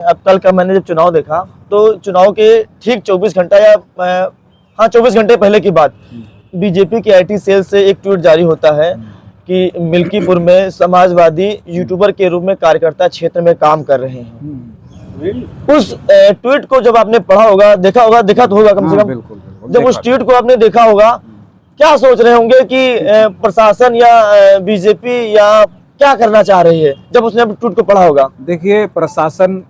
अब कल का मैंने जब चुनाव देखा तो चुनाव के ठीक 24 घंटा या 24 घंटे पहले की बात, बीजेपी की आईटी सेल से एक ट्वीट जारी होता है कि मिल्कीपुर में समाजवादी यूट्यूबर के रूप में कार्यकर्ता क्षेत्र में काम कर रहे हैं। उस ट्वीट को जब आपने पढ़ा होगा, देखा तो होगा कम से कम। जब उस ट्वीट को आपने देखा होगा, क्या सोच रहे होंगे कि प्रशासन या बीजेपी या क्या करना चाह रही है जब उसने ट्वीट को पढ़ा होगा? देखिए, प्रशासन,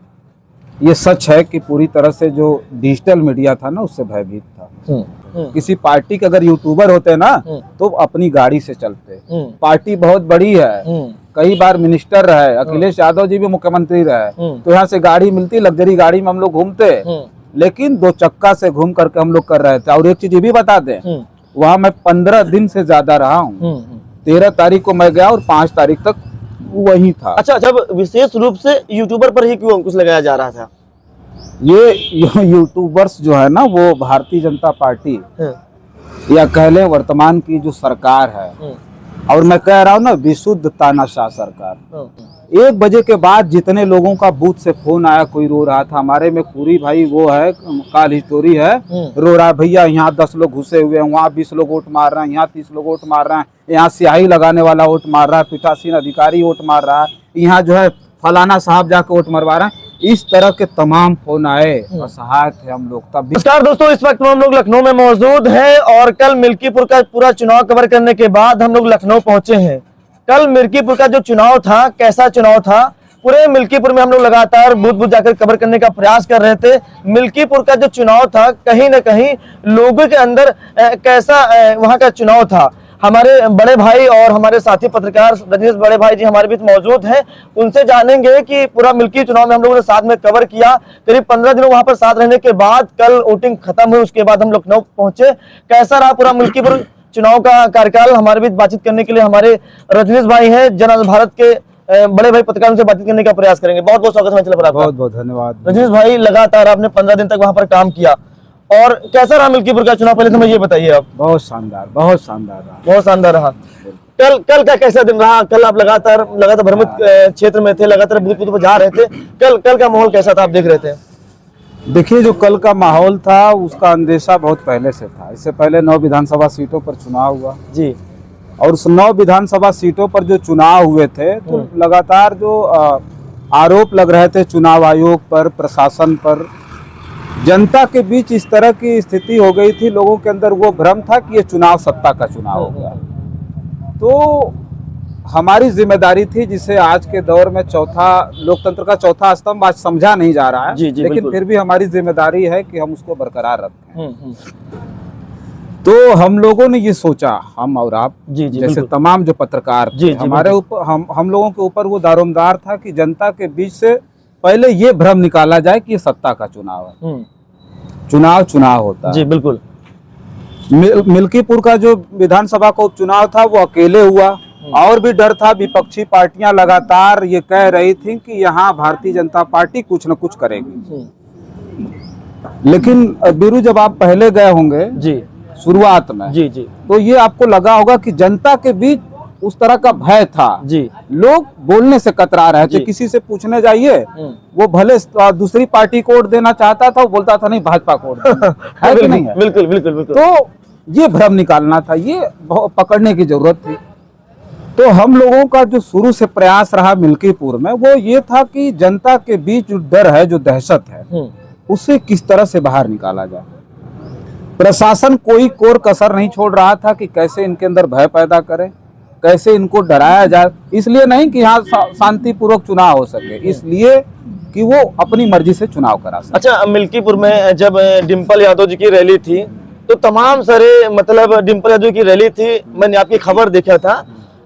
ये सच है कि पूरी तरह से जो डिजिटल मीडिया था ना, उससे भयभीत था। किसी पार्टी के अगर यूट्यूबर होते ना तो अपनी गाड़ी से चलते। पार्टी बहुत बड़ी है, कई बार मिनिस्टर रहे, अखिलेश यादव जी भी मुख्यमंत्री रहे, तो यहाँ से गाड़ी मिलती, लग्जरी गाड़ी में हम लोग घूमते, लेकिन 2 चक्का से घूम करके हम लोग कर रहे थे। और एक चीज ये भी बता दें, वहाँ मैं 15 दिन से ज्यादा रहा हूँ। 13 तारीख को मैं गया और 5 तारीख तक वही था। अच्छा, जब विशेष रूप से यूट्यूबर पर ही क्यों अंकुश लगाया जा रहा था? ये यूट्यूबर्स जो है ना, वो भारतीय जनता पार्टी या कह लें वर्तमान की जो सरकार है, और मैं कह रहा हूँ ना, विशुद्ध तानाशाह सरकार। 1 बजे के बाद जितने लोगों का बूथ से फोन आया, कोई रो रहा था। हमारे में पूरी भाई वो है, काल हिस्टोरी है, रो रहा भैया यहाँ 10 लोग घुसे हुए हैं, वहाँ 20 लोग वोट मार रहे हैं, यहाँ 30 लोग वोट मार रहे हैं, यहाँ स्याही लगाने वाला वोट मार रहा है, पीठासीन अधिकारी वोट मार रहा है, यहाँ जो है फलाना साहब जाके वोट मरवा रहे हैं। इस तरह के तमाम फोन आए, असहाय थे हम लोग तब। नमस्कार दोस्तों, इस वक्त हम लोग लखनऊ में मौजूद हैं और कल मिल्कीपुर का पूरा चुनाव कवर करने के बाद हम लोग लखनऊ पहुंचे हैं। कल मिल्कीपुर का जो चुनाव था, कैसा चुनाव था, पूरे मिल्कीपुर में हम लोग लगातार बूथ बूथ जाकर कवर करने का प्रयास कर रहे थे। मिल्कीपुर का जो चुनाव था, कहीं ना कहीं लोगों के अंदर कैसा वहां का चुनाव था। हमारे बड़े भाई और हमारे साथी पत्रकार रजनीश बड़े भाई जी हमारे बीच मौजूद हैं, उनसे जानेंगे कि पूरा मिल्की चुनाव में हम लोगों ने साथ में कवर किया। करीब 15 दिनों वहां पर साथ रहने के बाद कल वोटिंग खत्म हुई, उसके बाद हम लखनऊ पहुंचे। कैसा रहा पूरा मिल्कीपुर चुनाव का कार्यकाल? हमारे बीच बातचीत करने के लिए हमारे रजनीश भाई हैं, जन भारत के बड़े भाई पत्रकारों से बातचीत करने का प्रयास करेंगे। बहुत बहुत स्वागत है। बहुत बहुत धन्यवाद रजनीश भाई, लगातार आपने 15 दिन तक वहां पर काम किया और कैसा रहा मिल्कीपुर का चुनाव, पहले तो मुझे ये बताइए आप। बहुत शानदार, बहुत शानदार रहा, बहुत शानदार रहा। कल का कैसा दिन रहा? कल आप लगातार भ्रमित क्षेत्र में थे, लगातार बूथ बूथ पर जा रहे थे। कल का माहौल कैसा था, आप देख रहे थे? देखिए, जो कल का माहौल था उसका अंदेशा बहुत पहले से था। इससे पहले 9 विधानसभा सीटों पर चुनाव हुआ जी, और उस 9 विधानसभा सीटों पर जो चुनाव हुए थे तो लगातार जो आरोप लग रहे थे चुनाव आयोग पर, प्रशासन पर, जनता के बीच इस तरह की स्थिति हो गई थी, लोगों के अंदर वो भ्रम था कि ये चुनाव सत्ता का चुनाव होगा। तो हमारी जिम्मेदारी थी, जिसे आज के दौर में लोकतंत्र का चौथा स्तंभ आज समझा नहीं जा रहा है, लेकिन फिर भी हमारी जिम्मेदारी है कि हम उसको बरकरार रखें। तो हम लोगों ने ये सोचा, हम और आप जैसे तमाम जो पत्रकार थे, हमारे ऊपर, हम लोगों के ऊपर वो दारोमदार था कि जनता के बीच से पहले ये भ्रम निकाला जाए कि ये सत्ता का चुनाव है। चुनाव होता है। जी बिल्कुल। मिल्कीपुर का जो विधानसभा का उपचुनाव था वो अकेले हुआ, और भी डर था। विपक्षी पार्टियां लगातार ये कह रही थी कि यहाँ भारतीय जनता पार्टी कुछ न कुछ करेगी। लेकिन बीरू, जब आप पहले गए होंगे जी शुरुआत में जी, तो ये आपको लगा होगा कि जनता के बीच उस तरह का भय था जी। लोग बोलने से कतरा रहे थे, किसी से पूछने जाइए, वो भले दूसरी पार्टी को वोट देना चाहता था, वो बोलता था नहीं भाजपा को है कि नहीं है? बिल्कुल बिल्कुल बिल्कुल। तो ये भ्रम निकालना था, ये पकड़ने की जरूरत थी। तो हम लोगों का जो शुरू से प्रयास रहा मिल्कीपुर में, वो ये था कि जनता के बीच जो डर है, जो दहशत है, उसे किस तरह से बाहर निकाला जाए। प्रशासन कोई कोर कसर नहीं छोड़ रहा था कि कैसे इनके अंदर भय पैदा करे, कैसे इनको डराया जाए। इसलिए नहीं कि यहाँ शांतिपूर्वक चुनाव हो सके, इसलिए कि वो अपनी मर्जी से चुनाव करा सके। अच्छा, मिल्कीपुर में जब डिम्पल यादव जी की रैली थी तो तमाम सारे, मतलब डिम्पल यादव की रैली थी, मैंने आपकी खबर देखा था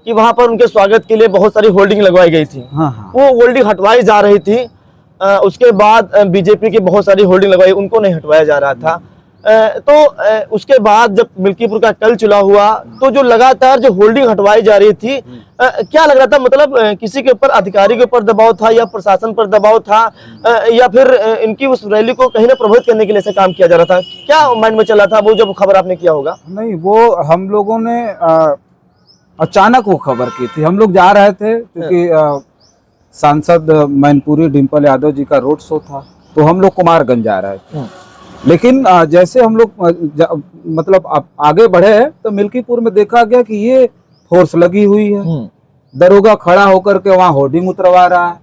कि वहां पर उनके स्वागत के लिए बहुत सारी होल्डिंग लगवाई गई थी। वो होल्डिंग हटवाई जा रही थी। उसके बाद बीजेपी की बहुत सारी होल्डिंग लगवाई, उनको नहीं हटवाया जा रहा था। तो उसके बाद जब मिल्कीपुर का कल चुनाव हुआ तो जो लगातार जो होल्डिंग हटवाई जा रही थी, क्या लग रहा था? मतलब किसी के ऊपर, अधिकारी के ऊपर दबाव था या प्रशासन पर दबाव था, या फिर इनकी उस रैली को कहीं ना प्रभावित करने के लिए ऐसा काम किया जा रहा था? क्या माइंड में चला था वो जब खबर आपने किया होगा? नहीं, वो हम लोगों ने अचानक वो खबर की थी। हम लोग जा रहे थे क्योंकि सांसद मैनपुरी डिम्पल यादव जी का रोड शो था, तो हम लोग कुमारगंज जा रहे थे। लेकिन जैसे हम लोग मतलब आगे बढ़े तो मिल्कीपुर में देखा गया कि ये फोर्स लगी हुई है, दरोगा खड़ा होकर के वहाँ होर्डिंग उतरवा रहा है।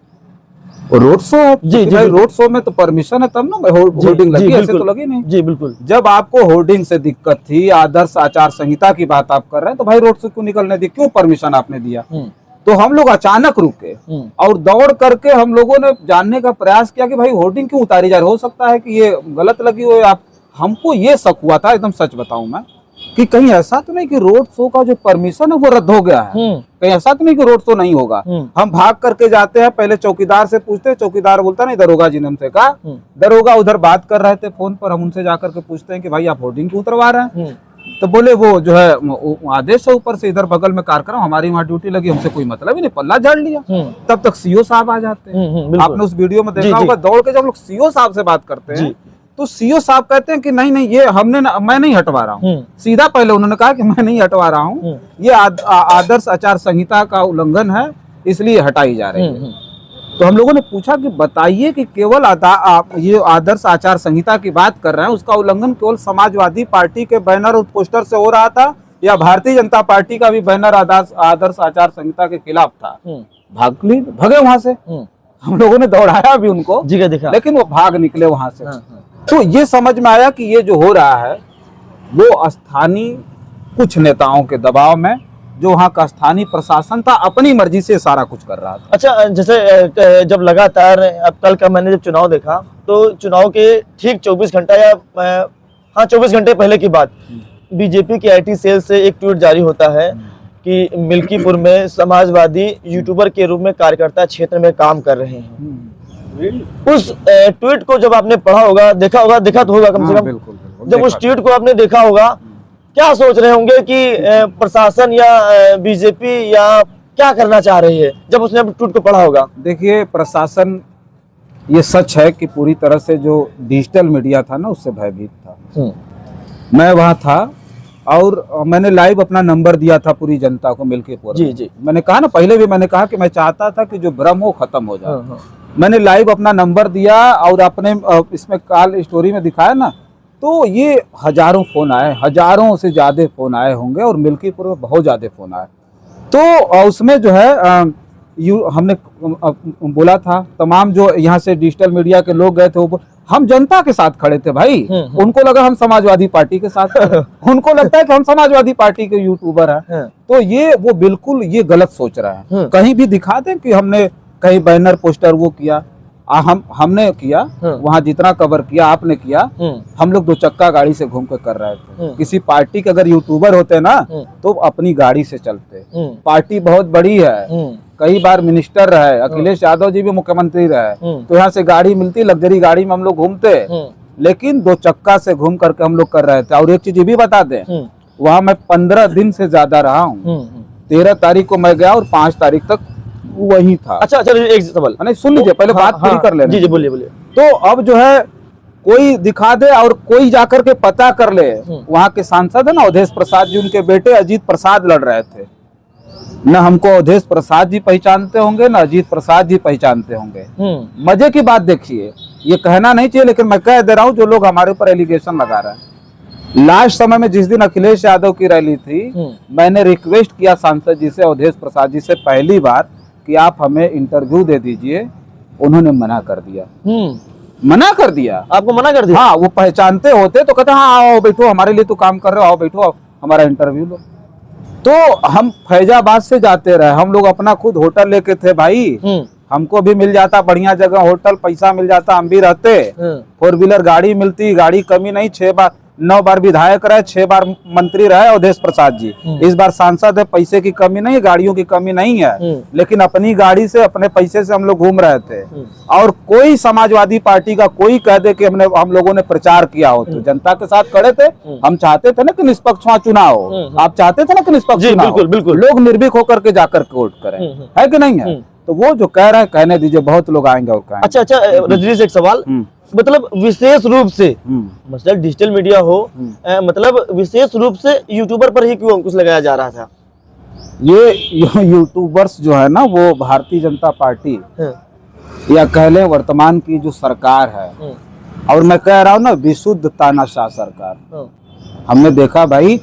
रोड शो है जी, भाई, रोड शो में तो परमिशन है तब ना होर्डिंग लगी, ऐसे तो लगी नहीं। जी बिल्कुल। जब आपको होर्डिंग से दिक्कत थी, आदर्श आचार संहिता की बात आप कर रहे हैं, तो भाई रोड शो क्यों निकलने दी, क्यों परमिशन आपने दिया? तो हम लोग अचानक रुके और दौड़ करके हम लोगों ने जानने का प्रयास किया कि भाई होर्डिंग क्यों उतारी जा रही, हो सकता है कि ये गलत लगी हो। आप हमको ये शक हुआ था, एकदम सच बताऊं मैं, कि कहीं ऐसा तो नहीं कि रोड शो का जो परमिशन है वो रद्द हो गया है, कहीं ऐसा तो नहीं कि रोड शो नहीं होगा। हम भाग करके जाते हैं, पहले चौकीदार से पूछते हैं, चौकीदार बोलता नहीं दरोगा जी ने हमसे कहा, दरोगा उधर बात कर रहे थे फोन पर, हम उनसे जाकर के पूछते हैं कि भाई आप होर्डिंग क्यों उतरवा रहे हैं? तो बोले वो जो है आदेश है ऊपर से, इधर बगल में कार्यक्रम, हमारी वहाँ ड्यूटी लगी, हमसे कोई मतलब ही नहीं, पल्ला झाड़ लिया। तब तक सीओ साहब आ जाते हैं, आपने उस वीडियो में देखा होगा, दौड़ के जब लोग सीओ साहब से बात करते हैं तो सीओ साहब कहते हैं कि नहीं नहीं ये मैं नहीं हटवा रहा हूँ। सीधा पहले उन्होंने कहा कि मैं नहीं हटवा रहा हूँ, ये आदर्श आचार संहिता का उल्लंघन है, इसलिए हटाई जा रही है। तो हम लोगों ने पूछा कि बताइए कि केवल ये आदर्श आचार संहिता की बात कर रहे हैं, उसका उल्लंघन केवल समाजवादी पार्टी के बैनर और पोस्टर से हो रहा था या भारतीय जनता पार्टी का भी बैनर आदर्श आचार संहिता के खिलाफ था? भागे वहां से, हम लोगों ने दौड़ाया भी उनको, लेकिन वो भाग निकले वहां से। तो ये समझ में आया कि ये जो हो रहा है वो स्थानीय कुछ नेताओं के दबाव में, जो वहाँ का स्थानीय प्रशासन था अपनी मर्जी से सारा कुछ कर रहा था। अच्छा, जैसे जब लगातार, अब कल का मैंने जब चुनाव देखा तो चुनाव के ठीक 24 घंटा या 24 घंटे पहले की बात, बीजेपी की आईटी सेल से एक ट्वीट जारी होता है कि मिल्कीपुर में समाजवादी यूट्यूबर के रूप में कार्यकर्ता क्षेत्र में काम कर रहे हैं। उस ट्वीट को जब आपने पढ़ा होगा, देखा तो होगा कम से कम, बिल्कुल। जब उस ट्वीट को आपने देखा होगा, क्या सोच रहे होंगे कि प्रशासन या बीजेपी या क्या करना चाह रही है जब उसने ट्वीट को पढ़ा होगा? देखिए, प्रशासन, ये सच है कि पूरी तरह से जो डिजिटल मीडिया था ना उससे भयभीत था। मैं वहाँ था और मैंने लाइव अपना नंबर दिया था पूरी जनता को मिल्कीपुर। जी। मैंने कहा ना, पहले भी मैंने कहा कि मैं चाहता था कि जो भ्रम हो खत्म हो जाए। मैंने लाइव अपना नंबर दिया और अपने इसमें कॉल स्टोरी में दिखाया ना, तो ये हजारों फोन आए, हजारों से ज्यादा फोन आए होंगे और मिल्कीपुर में बहुत ज्यादा फोन आए। तो उसमें जो है हमने बोला था, तमाम जो यहाँ से डिजिटल मीडिया के लोग गए थे, वो हम जनता के साथ खड़े थे भाई। उनको लगा हम समाजवादी पार्टी के साथ उनको लगता है कि हम समाजवादी पार्टी के यूट्यूबर हैं। तो ये वो बिल्कुल ये गलत सोच रहा है। कहीं भी दिखा दें कि हमने कहीं बैनर पोस्टर वो किया, हमने किया, वहाँ जितना कवर किया आपने किया। हम लोग 2 चक्का गाड़ी से घूम कर कर रहे थे। किसी पार्टी के अगर यूट्यूबर होते ना तो अपनी गाड़ी से चलते। पार्टी बहुत बड़ी है, कई बार मिनिस्टर रहे, अखिलेश यादव जी भी मुख्यमंत्री रहे, तो यहाँ से गाड़ी मिलती, लग्जरी गाड़ी में हम लोग घूमते। लेकिन 2 चक्का से घूम करके हम लोग कर रहे थे। और एक चीज ये भी बता दें, वहाँ मैं 15 दिन से ज्यादा रहा हूँ। 13 तारीख को मैं गया और 5 तारीख तक वही था। अच्छा, चलिए एक सवाल, नहीं सुन लीजिए, पहले बात पूरी कर लेना। जी बोलिए। तो अब जो है कोई दिखा दे और कोई जाकर के पता कर ले। वहाँ के सांसद है ना अवधेश प्रसाद जी, उनके बेटे अजीत प्रसाद लड़ रहे थे। न हमको अवधेश प्रसाद जी पहचानते होंगे, न अजीत प्रसाद जी पहचानते होंगे। मजे की बात देखिए, ये कहना नहीं चाहिए लेकिन मैं कह दे रहा हूँ, जो लोग हमारे ऊपर एलिगेशन लगा रहे हैं। लास्ट समय में जिस दिन अखिलेश यादव की रैली थी, मैंने रिक्वेस्ट किया सांसद जी से, अवधेश प्रसाद जी से, पहली बार कि आप हमें इंटरव्यू दे दीजिए। उन्होंने मना कर दिया। मना कर दिया। आपको मना कर दिया? हाँ, वो पहचानते होते तो कहते हाँ आओ बैठो, हमारे लिए तो काम कर रहे हो, आओ बैठो, हमारा इंटरव्यू लो। तो हम फैजाबाद से जाते रहे, हम लोग अपना खुद होटल लेके थे भाई। हमको भी मिल जाता बढ़िया जगह होटल, पैसा मिल जाता, हम भी रहते। 4 व्हीलर गाड़ी मिलती, गाड़ी कमी नहीं। 9 बार विधायक रहे, 6 बार मंत्री रहे अवधेश प्रसाद जी। इस बार सांसद है, पैसे की कमी नहीं है, गाड़ियों की कमी नहीं है। लेकिन अपनी गाड़ी से, अपने पैसे से हम लोग घूम रहे थे। और कोई समाजवादी पार्टी का कोई कह दे कि हम लोगों ने प्रचार किया हो, तो जनता के साथ खड़े थे। हम चाहते थे ना कि निष्पक्ष वहाँ चुनाव हो। आप चाहते थे ना कि निष्पक्ष चुनाव हो, बिल्कुल लोग निर्भीक होकर के जाकर के वोट करें, है कि नहीं है? तो वो जो कह रहे हैं कहने दीजिए, बहुत लोग आएंगे और कहेंगे। अच्छा, रजनी से एक सवाल, मतलब विशेष रूप से मतलब डिजिटल मीडिया हो, मतलब विशेष रूप से यूट्यूबर पर ही क्यों अंकुश लगाया जा रहा था? ये यूट्यूबर्स जो है ना, वो भारतीय जनता पार्टी हाँ, या कह लें वर्तमान की जो सरकार है, हाँ, और मैं कह रहा हूँ ना विशुद्ध तानाशाह सरकार। हाँ, हमने देखा भाई,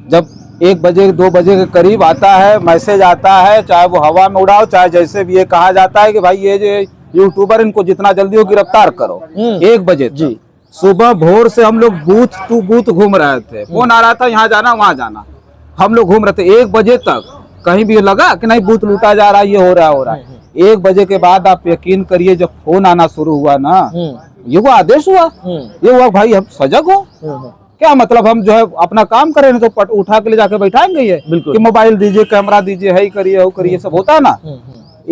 जब 1 बजे 2 बजे के करीब आता है, मैसेज आता है, चाहे वो हवा में उड़ाओ, चाहे जैसे भी, ये कहा जाता है कि भाई ये जो यूट्यूबर, इनको जितना जल्दी हो गिरफ्तार करो। 1 बजे जी, सुबह भोर से हम लोग बूथ टू बूथ घूम रहे थे, फोन आ रहा था यहाँ जाना वहाँ जाना, हम लोग घूम रहे थे 1 बजे तक। कहीं भी लगा कि नहीं बूथ लूटा जा रहा है, ये हो रहा है। 1 बजे के बाद आप यकीन करिए, जब फोन आना शुरू हुआ ना, ये वो आदेश हुआ, ये हुआ भाई हम सजग हो। क्या मतलब, हम जो है अपना काम करें तो पट उठा के ले जाके बैठाएंगे ये कि मोबाइल दीजिए, कैमरा दीजिए, है करिए वो करिए, सब होता है ना।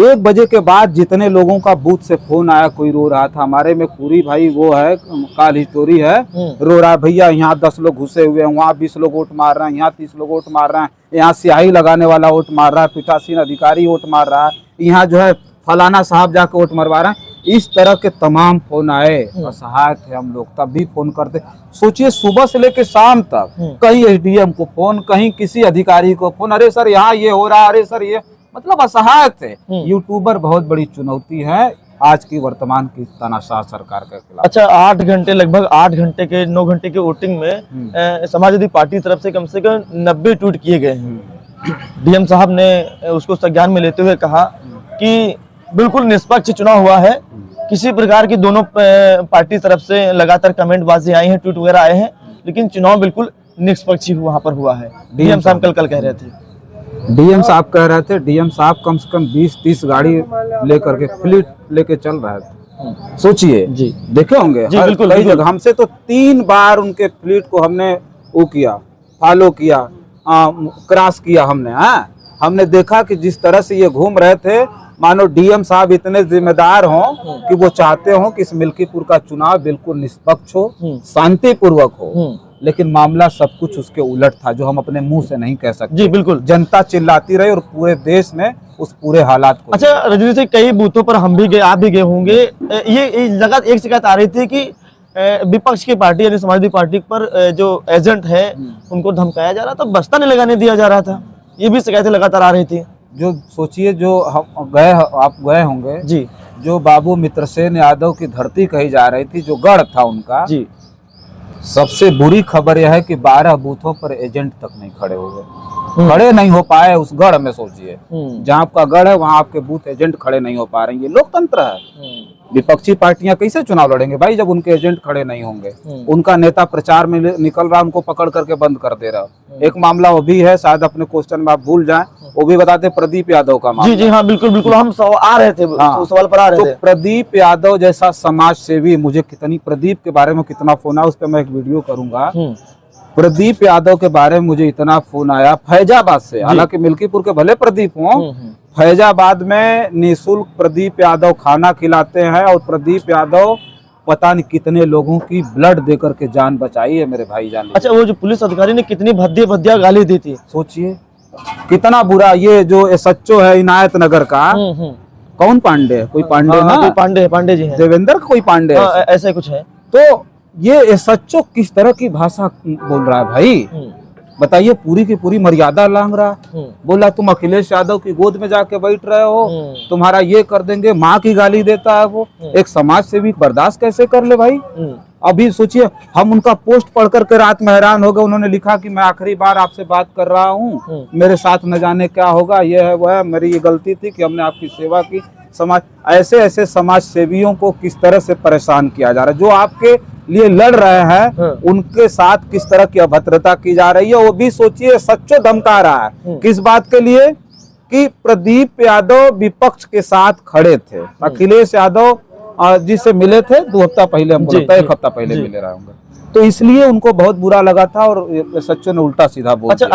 1 बजे के बाद जितने लोगों का बूथ से फोन आया, कोई रो रहा था, हमारे में पूरी भाई वो है काल हिस्टोरी है, रो रहा है भैया यहाँ 10 लोग घुसे हुए हैं, वहाँ 20 लोग वोट मार रहे हैं, यहाँ 30 लोग वोट मार रहे हैं, यहाँ स्याही लगाने वाला वोट मार रहा है, पीठासीन अधिकारी वोट मार रहा है, यहाँ जो है फलाना साहब जाके वोट मरवा रहे हैं। इस तरह के तमाम फोन आए, असहाय थे हम लोग, तब भी फोन करते। सोचिए सुबह से लेकर शाम तक कहीं एसडीएम को फोन, कहीं किसी अधिकारी को फोन, अरे सर यहाँ ये हो रहा है, अरे सर ये, मतलब असहाय थे। यूट्यूबर बहुत बड़ी चुनौती है आज की वर्तमान की तानाशाह सरकार के खिलाफ। अच्छा, 8 घंटे, लगभग 8 घंटे के 9 घंटे के वोटिंग में समाजवादी पार्टी तरफ से कम 90 ट्वीट किए गए हैं। डीएम साहब ने उसको संज्ञान में लेते हुए कहा कि बिल्कुल निष्पक्ष चुनाव हुआ है, किसी प्रकार की दोनों पार्टी तरफ से लगातार कमेंटबाजी आई है, ट्वीट वगैरह आए हैं, लेकिन चुनाव बिल्कुल निष्पक्ष वहां पर हुआ है। डीएम साहब कल कह रहे थे। डीएम साहब कह रहे थे, डीएम साहब कम से कम 20-30 गाड़ी लेकर के फ्लीट लेके चल रहे थे। सोचिए जी, देखे होंगे जी, बिल्कुल, कई जगह। हमसे तो 3 बार उनके फ्लीट को हमने वो किया, फॉलो किया, क्रॉस किया हमने। हमने देखा कि जिस तरह से ये घूम रहे थे, मानो डीएम साहब इतने जिम्मेदार हों कि वो चाहते हो कि इस मिल्कीपुर का चुनाव बिल्कुल निष्पक्ष हो, शांतिपूर्वक हो, लेकिन मामला सब कुछ उसके उलट था, जो हम अपने मुंह से नहीं कह सकते। जी बिल्कुल, जनता चिल्लाती रही और पूरे देश में उस पूरे हालात को। अच्छा रजनी से, कई बूथों पर हम भी गए, आप भी गए होंगे, ये जगह एक शिकायत आ रही थी कि विपक्ष की पार्टी यानी समाजवादी पार्टी पर जो एजेंट है उनको धमकाया जा रहा था, बस्ता नहीं लगाने दिया जा रहा था, ये भी शिकायतें लगातार आ रही थी। जो सोचिए, जो हम गए, आप गए होंगे जी, जो बाबू मित्रसेन यादव की धरती कही जा रही थी, जो गढ़ था उनका जी, सबसे बुरी खबर यह है कि 12 बूथों पर एजेंट तक नहीं खड़े हुए, खड़े नहीं हो पाए उस गढ़ में। सोचिए, जहाँ आपका गढ़ है वहाँ आपके बूथ एजेंट खड़े नहीं हो पा रहे हैं। ये लोकतंत्र है। विपक्षी पार्टियां कैसे चुनाव लड़ेंगे भाई जब उनके एजेंट खड़े नहीं होंगे? उनका नेता प्रचार में निकल रहा, उनको पकड़ करके बंद कर दे रहा। एक मामला वो भी है, शायद अपने क्वेश्चन में आप भूल जाएं, वो भी बताते, प्रदीप यादव का मामला। जी जी हाँ, बिल्कुल बिल्कुल, हम आ रहे थे, सवाल पर आ रहे थे। तो प्रदीप यादव जैसा समाज सेवी, मुझे कितनी प्रदीप के बारे में कितना फोन आया, उस पर मैं एक वीडियो करूंगा। प्रदीप यादव के बारे में मुझे इतना फोन आया फैजाबाद से, हालांकि मिल्कीपुर के भले प्रदीप हों, फैजाबाद में निःशुल्क प्रदीप यादव खाना खिलाते हैं, और प्रदीप यादव पता नहीं कितने लोगों की ब्लड देकर के जान बचाई है मेरे भाई जान। अच्छा, वो जो पुलिस अधिकारी ने कितनी भद्दिया गाली दी थी, सोचिए कितना बुरा। ये जो एसएचओ है इनायत नगर का, कौन पांडे, कोई पांडे ना, पांडे जी हैं, देवेंद्र कोई पांडे, ऐसे कुछ है। तो ये एसएचओ किस तरह की भाषा बोल रहा है भाई, बताइए, पूरी की पूरी मर्यादा लांघ रहा। बोला तुम अखिलेश यादव की गोद में जाके बैठ रहे हो, तुम्हारा ये कर देंगे, माँ की गाली देता है वो। एक समाज सेवी बर्दाश्त कैसे कर ले भाई? अभी सोचिए, हम उनका पोस्ट पढ़ करके रात में हैरान हो गए। उन्होंने लिखा कि मैं आखिरी बार आपसे बात कर रहा हूँ, मेरे साथ न जाने क्या होगा, ये है वो है, मेरी ये गलती थी कि हमने आपकी सेवा की। समाज ऐसे समाज सेवियों को किस तरह से परेशान किया जा रहा है, जो आपके लिए लड़ रहे हैं उनके साथ किस तरह की अभद्रता की जा रही है। वो भी सोचिए, सच्चो धमका रहा है, किस बात के लिए? कि प्रदीप यादव विपक्ष के साथ खड़े थे। अखिलेश यादव जिससे मिले थे 2 हफ्ता पहले, हमको लगता है 1 हफ्ता पहले मिले रहे होंगे, तो इसलिए उनको बहुत बुरा लगा था और सच्चो ने उल्टा सीधा बोल दिया।